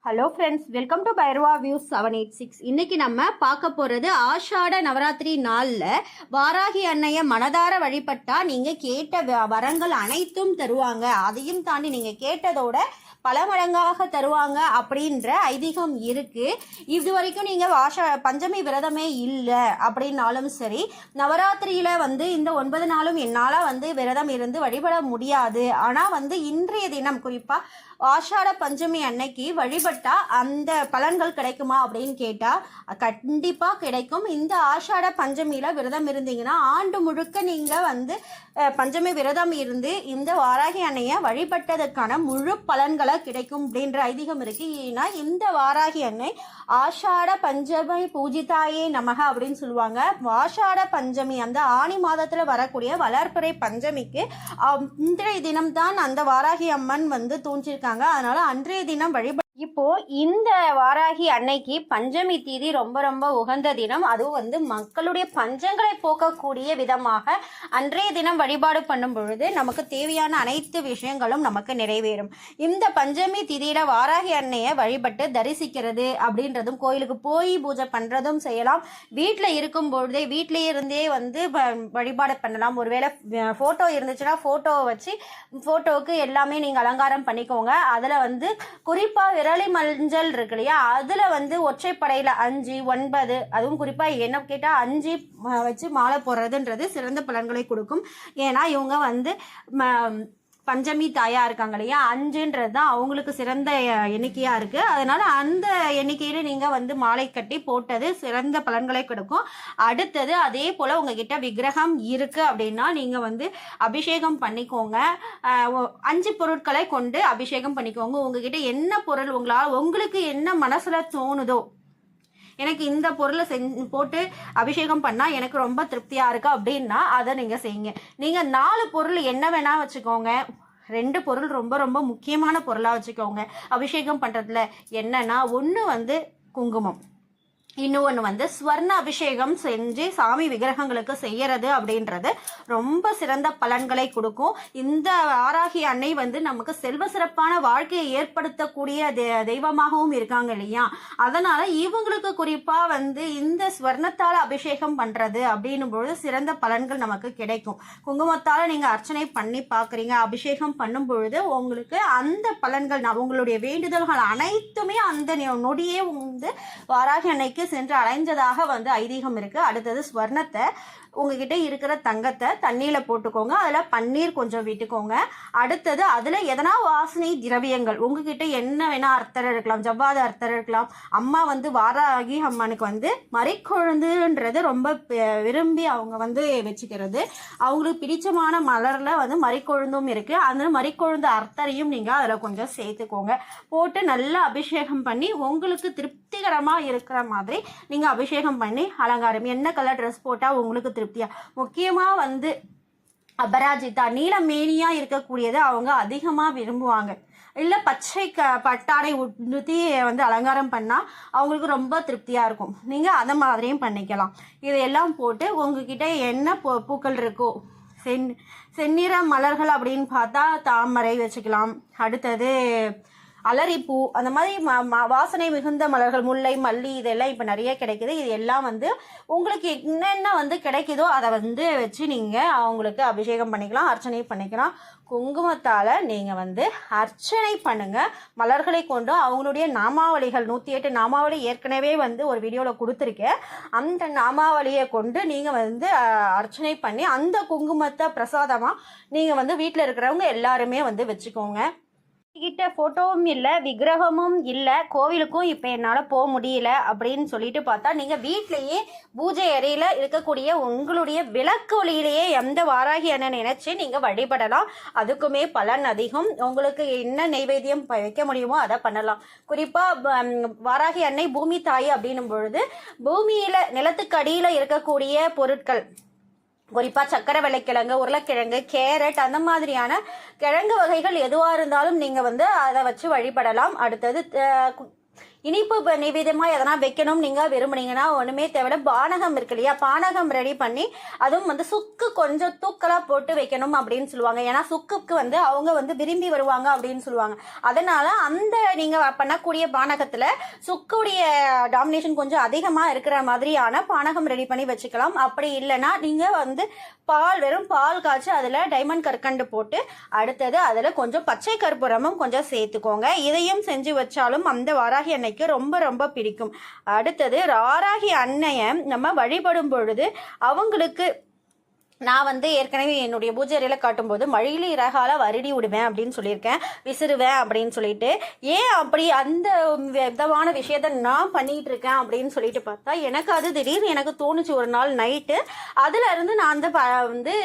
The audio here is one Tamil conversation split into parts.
Hello friends, welcome to Bhairava views 786. இன்னைக்கு நம்ம பார்க்க போகிறது ஆஷாட நவராத்திரி நாளில் வாராகி அன்னைய மனதார வழிபட்டா நீங்கள் கேட்ட வரங்கள் அனைத்தும் தருவாங்க. அதையும் தாண்டி நீங்கள் கேட்டதோட பல மடங்காக தருவாங்க அப்படின்ற ஐதீகம் இருக்கு. இது வரைக்கும் நீங்கள் பஞ்சமி விரதமே இல்லை அப்படின்னாலும் சரி, நவராத்திரியில் இந்த 9 நாளும் என்னால் விரதம் இருந்து வழிபட முடியாது. ஆனால் இன்றைய தினம் குறிப்பாக ஆஷாட பஞ்சமி அன்னைக்கு வழிபட்டா அந்த பலன்கள் கிடைக்குமா அப்படின்னு கேட்டால் கண்டிப்பாக கிடைக்கும். இந்த ஆஷாட பஞ்சமியில் விரதம் இருந்தீங்கன்னா ஆண்டு முழுக்க நீங்கள் பஞ்சமி விரதம் இருந்து இந்த வாராகி அன்னையை வழிபட்டதற்கான முழு பலன்களை கிடைக்கும் அப்படின்ற ஐதீகம் இருக்கு. ஏன்னா இந்த வாராகி அன்னை ஆஷாட பஞ்சமி பூஜிதாயே நமக அப்படின்னு சொல்லுவாங்க. ஆஷாட பஞ்சமி அந்த ஆணி மாதத்தில் வரக்கூடிய வளர்பிறை பஞ்சமிக்கு இன்றைய தினம்தான் அந்த வாராகி அம்மன் தோன்றிருக்காங்க. அதனால அன்றைய தினம் வழிபட இப்போ இந்த வாராகி அன்னைக்கு பஞ்சமி தீதி ரொம்ப ரொம்ப உகந்த தினம். அதுவும் மக்களுடைய பஞ்சங்களை போக்கக்கூடிய விதமாக அன்றைய தினம் வழிபாடு பண்ணும் பொழுது நமக்கு தேவையான அனைத்து விஷயங்களும் நமக்கு நிறைவேறும். இந்த பஞ்சமி திதியில வாராகி அன்னையை வழிபட்டு தரிசிக்கிறது அப்படின்றதும், கோயிலுக்கு போய் பூஜை பண்றதும் செய்யலாம். வீட்டில் இருக்கும் பொழுதே வீட்டிலே இருந்தே வழிபாடு பண்ணலாம். ஒருவேளை போட்டோ இருந்துச்சுன்னா போட்டோவை வச்சு போட்டோவுக்கு எல்லாமே நீங்க அலங்காரம் பண்ணிக்கோங்க. அதுல குறிப்பா விரலி மஞ்சள் இருக்கு இல்லையா, அதுல ஒற்றைப்படையில 5, 9, அதுவும் குறிப்பா என்ன கேட்டா 5 வச்சு மாலை போடுறதுன்றது சிறந்த பலன்களை கொடுக்கும். ஏன்னா இவங்க பஞ்சமி தாயா இருக்காங்க இல்லையா, 5ன்றது தான் அவங்களுக்கு சிறந்த எண்ணிக்கையா இருக்கு. அதனால அந்த எண்ணிக்கையில நீங்க மாலை கட்டி போட்டது சிறந்த பலன்களை கொடுக்கும். அடுத்தது அதே போல உங்ககிட்ட விக்கிரகம் இருக்கு அப்படின்னா நீங்க அபிஷேகம் பண்ணிக்கோங்க. 5 பொருட்களை கொண்டு அபிஷேகம் பண்ணிக்கோங்க. உங்ககிட்ட என்ன பொருள் உங்களுக்கு என்ன மனசுல தோணுதோ, எனக்கு இந்த பொருளை போட்டு அபிஷேகம் பண்ணா எனக்கு ரொம்ப திருப்தியா இருக்கு அப்படின்னா அதை நீங்க செய்யுங்க. நீங்க 4 பொருள் என்ன வேணா வச்சுக்கோங்க. 2 பொருள் ரொம்ப ரொம்ப முக்கியமான பொருளா வச்சுக்கோங்க அபிஷேகம் பண்றதுல. என்னன்னா, ஒன்று குங்குமம், இன்னொன்று ஸ்வர்ண அபிஷேகம் செஞ்சு சாமி விக்கிரகங்களுக்கு செய்யறது அப்படின்றது ரொம்ப சிறந்த பலன்களை கொடுக்கும். இந்த வாராகி அன்னை நமக்கு செல்வ சிறப்பான வாழ்க்கையை ஏற்படுத்தக்கூடிய தெய்வமாகவும் இருக்காங்க இல்லையா. அதனால இவங்களுக்கு குறிப்பா இந்த ஸ்வர்ணத்தால் அபிஷேகம் பண்றது அப்படின்னும் பொழுது சிறந்த பலன்கள் நமக்கு கிடைக்கும். குங்குமத்தால நீங்க அர்ச்சனை பண்ணி பாக்குறீங்க, அபிஷேகம் பண்ணும் பொழுது உங்களுக்கு அந்த பலன்கள், உங்களுடைய வேண்டுதல்கள் அனைத்துமே அந்த நொடியே வாராகி அன்னைக்கு சென்று அடைஞ்சதாக ஐதீகம் இருக்கு. அடுத்தது ஸ்வர்ணத்தை, உங்ககிட்ட இருக்கிற தங்கத்தை தண்ணியில போட்டுக்கோங்க. அதுல பன்னீர் கொஞ்சம் விட்டுக்கோங்க. அடுத்தது அதுல எதனா வாசனை திரவியங்கள், உங்ககிட்ட என்ன வேணா அர்த்தர் இருக்கலாம், ஜவ்வாது அர்த்தர் இருக்கலாம். அம்மா வாராகி அம்மனுக்கு மறிக்கொழுந்துன்றது ரொம்ப விரும்பி அவங்க வச்சுக்கிறது. அவங்களுக்கு பிடிச்சமான மலர்ல மறிக்கொழுந்தும் இருக்கு. அந்த மறிக்கொழுந்து அர்த்தரையும் நீங்க அதுல கொஞ்சம் சேர்த்துக்கோங்க. போட்டு நல்லா அபிஷேகம் பண்ணி உங்களுக்கு திருப்திகரமா இருக்கிற மாதிரி நீங்க அபிஷேகம் பண்ணி அலங்காரம், என்ன கலர் ட்ரெஸ் போட்டா உங்களுக்கு திருப்தியா, முக்கியமா அபராஜிதா நீலமேனியா இருக்கக்கூடியது அவங்க அதிகமா விரும்புவாங்க. இல்லை பச்சை பட்டாடை உடுத்தி அலங்காரம் பண்ணால் அவங்களுக்கு ரொம்ப திருப்தியாக இருக்கும். நீங்கள் அந்த மாதிரியும் பண்ணிக்கலாம். இதையெல்லாம் போட்டு உங்ககிட்ட என்ன பூக்கள் இருக்கோ, செந்நிற மலர்கள் அப்படின்னு பார்த்தா தாமரை வச்சுக்கலாம். அடுத்தது அலரிப்பூ, அந்த மாதிரி வாசனை மிகுந்த மலர்கள், முல்லை, மல்லி, இதெல்லாம் இப்போ நிறைய கிடைக்குது. இது எல்லாம் உங்களுக்கு என்னென்ன கிடைக்குதோ அதை வச்சு நீங்கள் அவங்களுக்கு அபிஷேகம் பண்ணிக்கலாம், அர்ச்சனை பண்ணிக்கலாம். குங்குமத்தால் நீங்கள் அர்ச்சனை பண்ணுங்க. மலர்களை கொண்டு அவங்களுடைய நாமாவளிகள் 108 நாமாவளி ஏற்கனவே ஒரு வீடியோவில் கொடுத்துருக்கேன். அந்த நாமாவளியை கொண்டு நீங்கள் அர்ச்சனை பண்ணி அந்த குங்குமத்தை பிரசாதமாக நீங்கள் வீட்டில் இருக்கிறவங்க எல்லாருமே வச்சுக்கோங்க. கிட்ட போட்டோவும் இல்லை, விக்கிரகமும் இல்லை, கோவிலுக்கும் இப்போ என்னால் போக முடியல அப்படின்னு சொல்லிட்டு பார்த்தா நீங்கள் வீட்டிலேயே பூஜை அறையில் இருக்கக்கூடிய உங்களுடைய விளக்கு ஒளியிலேயே எந்த வாராகி அண்ணனை நினைச்சு நீங்கள் வழிபடலாம். அதுக்குமே பலன் அதிகம். உங்களுக்கு என்ன நைவேத்தியம் வைக்க முடியுமோ அதை பண்ணலாம். குறிப்பாக வாராகி அன்னை பூமி தாய் அப்படின்னும் பொழுது பூமியில் நிலத்துக்கு அடியில் இருக்கக்கூடிய பொருட்கள், குறிப்பாக சக்கரை வெள்ளைக்கிழங்கு, உருளைக்கிழங்கு, கேரட், அந்த மாதிரியான கிழங்கு வகைகள் எதுவாக இருந்தாலும் நீங்கள் அதை வச்சு வழிபடலாம். அடுத்தது இனிப்பு நிவேதமாக எதனா வைக்கணும் நீங்கள் விரும்புனீங்கன்னா ஒன்றுமே தேவையில்ல, பானகம் இருக்கு இல்லையா, பானகம் ரெடி பண்ணி அதுவும் வந்து சுக்கு கொஞ்சம் தூக்கலாக போட்டு வைக்கணும் அப்படின்னு சொல்லுவாங்க. ஏன்னா சுக்குக்கு வந்து அவங்க வந்து விரும்பி வருவாங்க அப்படின்னு சொல்லுவாங்க. அதனால அந்த நீங்கள் பண்ணக்கூடிய பானகத்தில் சுக்குடைய டாமினேஷன் கொஞ்சம் அதிகமாக இருக்கிற மாதிரியான பானகம் ரெடி பண்ணி வச்சுக்கலாம். அப்படி இல்லைன்னா நீங்கள் வந்து வெறும் பால் காய்ச்சி அதில் டைமண்ட் கற்கண்டு போட்டு அடுத்தது அதில் கொஞ்சம் பச்சை கற்பூரமும் கொஞ்சம் சேர்த்துக்கோங்க. இதையும் செஞ்சு வச்சாலும் அந்த வாராகி அன்னைக்கு ரொம்ப ரொம்ப பிடிக்கும். அடுத்தது வாராகி அன்னையை நம்ம வழிபடும் பொழுது அவங்களுக்கு நான் வந்து ஏற்கனவே என்னுடைய பூஜை அறையில் காட்டும்போது மழிலி இறகால வருடி விடுவேன் அப்படின்னு சொல்லியிருக்கேன், விசிறுவேன் அப்படின்னு சொல்லிட்டு. ஏன் அப்படி அந்த விதமான விஷயத்த நான் பண்ணிட்டு இருக்கேன் அப்படின்னு சொல்லிட்டு பார்த்தா எனக்கு அது திடீர்னு எனக்கு தோணுச்சு ஒரு நாள் நைட்டு. அதுல இருந்து நான் அந்த வந்து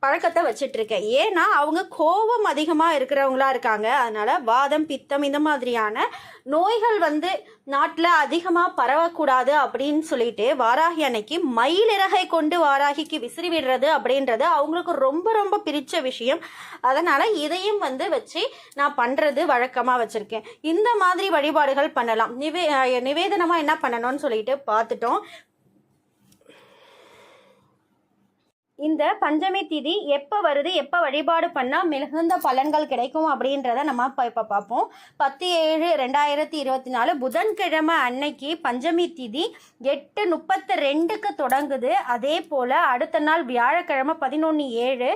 பழக்கத்தை வச்சுட்டு இருக்கேன். ஏன்னா அவங்க கோபம் அதிகமாக இருக்கிறவங்களா இருக்காங்க. அதனால வாதம் பித்தம் இந்த மாதிரியான நோய்கள் வந்து நாட்டில் அதிகமாக பரவக்கூடாது அப்படின்னு சொல்லிட்டு வாராகி அன்னைக்கு மயிலிறகை கொண்டு வாராகிக்கு விசிறி விடுறது அப்படின்றது அவங்களுக்கு ரொம்ப ரொம்ப பிடிச்ச விஷயம். அதனால இதையும் வந்து வச்சு நான் பண்றது வழக்கமாக வச்சிருக்கேன். இந்த மாதிரி வழிபாடுகள் பண்ணலாம். நிவேதனமாக என்ன பண்ணணும்னு சொல்லிட்டு பார்த்துட்டோம். இந்த பஞ்சமி திதி எப்போ வருது, எப்போ வழிபாடு பண்ணால் மிகுந்த பலன்கள் கிடைக்கும் அப்படின்றத நம்ம இப்போ பார்ப்போம். 10/7/2024 புதன்கிழமை அன்னைக்கு பஞ்சமி திதி 8:32க்கு தொடங்குது. அதே போல் அடுத்த நாள் வியாழக்கிழமை 11/7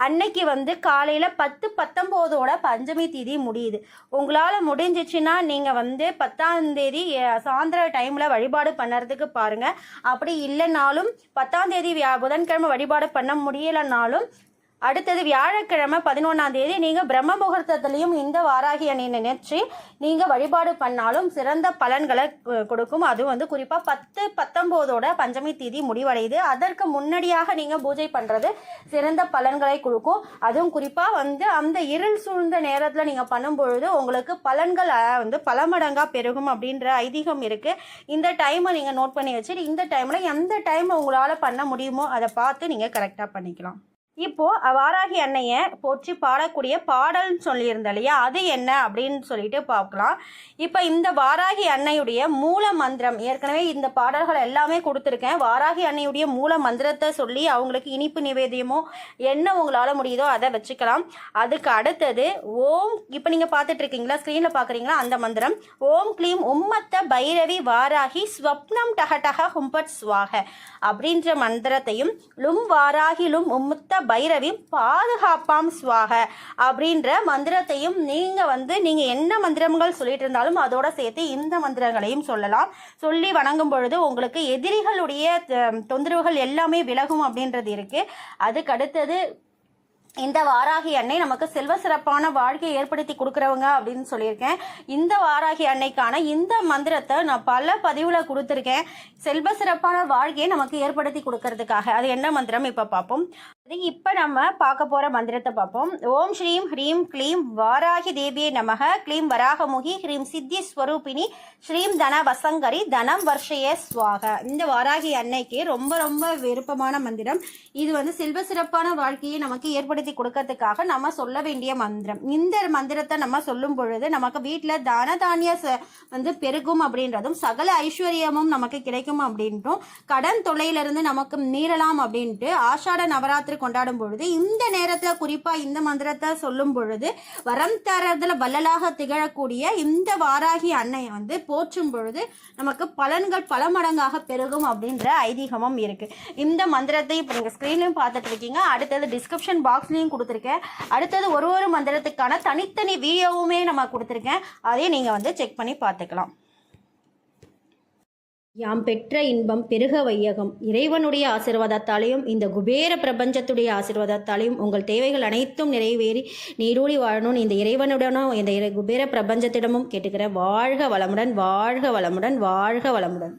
அன்னைக்கு வந்து காலையில் 10:19 பஞ்சமி திதி முடியுது. உங்களால் முடிஞ்சிச்சுன்னா நீங்கள் வந்து 10ஆம் தேதி சாயந்தர டைமில் வழிபாடு பண்ணுறதுக்கு பாருங்கள். அப்படி இல்லைனாலும் 10ஆம் தேதி புதன்கிழமை வழிபாடு பண்ண முடியலனாலும் அடுத்தது வியாழக்கிழமை 11ஆம் தேதி நீங்கள் பிரம்ம முகூர்த்தத்திலையும் இந்த வாராகி அன்னை நினைச்சு நீங்கள் வழிபாடு பண்ணாலும் சிறந்த பலன்களை கொடுக்கும். அதுவும் வந்து குறிப்பாக 10/19 பஞ்சமி தேதி முடிவடையுது. அதற்கு முன்னாடியாக நீங்கள் பூஜை பண்ணுறது சிறந்த பலன்களை கொடுக்கும். அதுவும் குறிப்பாக வந்து அந்த இருள் சூழ்ந்த நேரத்தில் நீங்கள் பண்ணும்பொழுது உங்களுக்கு பலன்கள் வந்து பல மடங்காக பெருகும் அப்படின்ற ஐதீகம் இருக்குது. இந்த டைமை நீங்கள் நோட் பண்ணி வச்சுட்டு இந்த டைமில் எந்த டைம் உங்களால் பண்ண முடியுமோ அதை பார்த்து நீங்கள் கரெக்டாக பண்ணிக்கலாம். இப்போ வாராகி அன்னையை போற்றி பாடக்கூடிய பாடல்னு சொல்லியிருந்தேன் இல்லையா, அது என்ன அப்படின்னு சொல்லிட்டு பார்க்கலாம். இப்போ இந்த வாராகி அன்னையுடைய மூல மந்திரம் ஏற்கனவே இந்த பாடல்கள் எல்லாமே கொடுத்துருக்கேன். வாராகி அன்னையுடைய மூல மந்திரத்தை சொல்லி அவங்களுக்கு இனிப்பு நிவேதியமோ என்ன உங்களால் முடியுதோ அதை வச்சுக்கலாம். அதுக்கு அடுத்தது ஓம், இப்போ நீங்கள் பார்த்துட்டு இருக்கீங்களா ஸ்க்ரீனில் பார்க்குறீங்களா அந்த மந்திரம், ஓம் க்ளீம் உம்மத்த பைரவி வாராகி ஸ்வப்னம் டஹடஹ ஹும்பட் ஸ்வாக அப்படின்ற மந்திரத்தையும் லும் வாராகி லும் உம்மத்த பைரவி பாதுகாப்பாம் ஸ்வாக அப்படின்ற மந்திரத்தையும் நீங்கள் என்ன மந்திரங்கள் சொல்லிட்டு இருந்தாலும் அதோட சேர்த்து இந்த மந்திரங்களையும் சொல்லலாம். சொல்லி வணங்கும் பொழுது உங்களுக்கு எதிரிகளுடைய தொந்தரவுகள் எல்லாமே விலகும் அப்படின்றது இருக்கு. அதுக்கு அடுத்தது இந்த வாராகி அன்னை நமக்கு செல்வ சிறப்பான வாழ்க்கையை ஏற்படுத்தி கொடுக்குறவங்க அப்படின்னு சொல்லியிருக்கேன். இந்த வாராகி அன்னைக்கான இந்த மந்திரத்தை நான் பல பதிவில் கொடுத்துருக்கேன். செல்வ சிறப்பான வாழ்க்கையை நமக்கு ஏற்படுத்தி கொடுக்கறதுக்காக. அது என்ன மந்திரம் இப்போ பார்ப்போம். இப்போ நம்ம பார்க்க போகிற மந்திரத்தை பார்ப்போம். ஓம் ஸ்ரீம் ஹ்ரீம் க்ளீம் வாராகி தேவியே நமக க்ளீம் வராகமுகி ஹ்ரீம் சித்தி ஸ்வரூபிணி ஸ்ரீம் தன வசங்கரி தனம் வர்ஷய ஸ்வாக. இந்த வாராகி அன்னைக்கு ரொம்ப ரொம்ப விருப்பமான மந்திரம். இது வந்து செல்வ சிறப்பான வாழ்க்கையை நமக்கு ஏற்படுத்தி கொடுக்கறதுக்காக நம்ம சொல்ல வேண்டிய மந்திரம். இந்த மந்திரத்தை நம்ம சொல்லும் பொழுது நமக்கு வீட்டில் தான தானிய வந்து பெருகும் அப்படின்றதும் சகல ஐஸ்வர்யமும் நமக்கு கிடைக்கும் அப்படின்ட்டும் கடன் தொல்லையிலிருந்து நமக்கு மீறலாம் அப்படின்ட்டு ஆஷாட நவராத்திரி கொண்டாடும் பொழுது இந்த நேரத்தில் குறிப்பாக இந்த மந்திரத்தை சொல்லும் பொழுது வரம் தரதுல வள்ளலாக திகழக்கூடிய இந்த வாராகி அன்னையை வந்து போற்றும் பொழுது நமக்கு பலன்கள் பல மடங்காக பெருகும் அப்படின்ற ஐதீகமும் இருக்கு. இந்த மந்திரத்தை இப்போ நீங்கள் ஸ்க்ரீன்லையும் பார்த்துட்டு இருக்கீங்க. அடுத்தது டிஸ்கிரிப்ஷன் பாக்ஸ்லையும் கொடுத்துருக்கேன். அடுத்தது ஒரு மந்திரத்துக்கான தனித்தனி வீடியோவுமே நம்ம கொடுத்துருக்கேன். அதையும் நீங்கள் வந்து செக் பண்ணி பார்த்துக்கலாம். யாம் பெற்ற இன்பம் பெருக வையகம். இறைவனுடைய ஆசீர்வாதத்தாலையும் இந்த குபேர பிரபஞ்சத்துடைய ஆசீர்வாதத்தாலையும் உங்கள் தேவைகள் அனைத்தும் நிறைவேறி நீடூழி வாழணும்னு இந்த இறைவனுடனும் இந்த குபேர பிரபஞ்சத்திடமும் கேட்டுக்கிறேன். வாழ்க வளமுடன், வாழ்க வளமுடன், வாழ்க வளமுடன்.